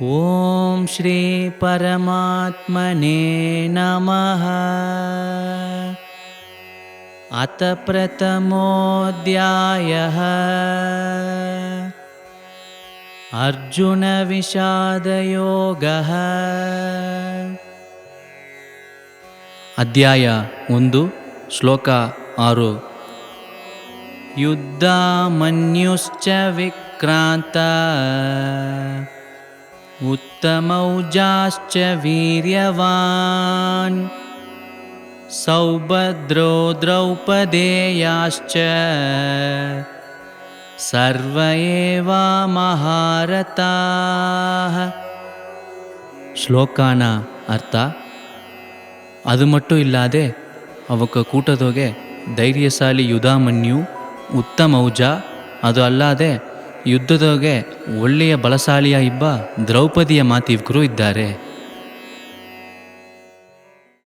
ಓಂ ಶ್ರೀ ಪರಮಾತ್ಮನೇ ನಮಃ. ಅತ ಪ್ರಥಮೋಧ್ಯಾಯಃ ಅರ್ಜುನ ವಿಷಾದಯೋಗಃ. ಅಧ್ಯಾಯ 1 ಶ್ಲೋಕ 6. ಯುದ್ಧಾಮನ್ಯುಶ್ಚ ವಿಕ್ರಾಂತ ಉತ್ತಮೌಜಾಶ್ಚ ವೀರ್ಯವಾನ್ ಸೌಭದ್ರೋ ದ್ರೌಪದೇಯಾಶ್ಚ ಸರ್ವ ಏವ ಮಹಾರಥಾಃ. ಶ್ಲೋಕಾನ ಅರ್ಥ: ಅದು ಮಟ್ಟು ಇಲ್ಲಾದೆ ಅವಕ್ಕ ಕೂಟದೊಗೆ ಧೈರ್ಯಶಾಲಿ ಯುಧಾಮನ್ಯು, ಉತ್ತಮೌಜ ಅದು ಅಲ್ಲಾದೆ ಯುದ್ಧದೊಗೆ ಒಳ್ಳೆಯ ಬಲಶಾಲಿಯ ಇಬ್ಬ ದ್ರೌಪದಿಯ ಮಾತಿವ್ಕರು ಇದ್ದಾರೆ.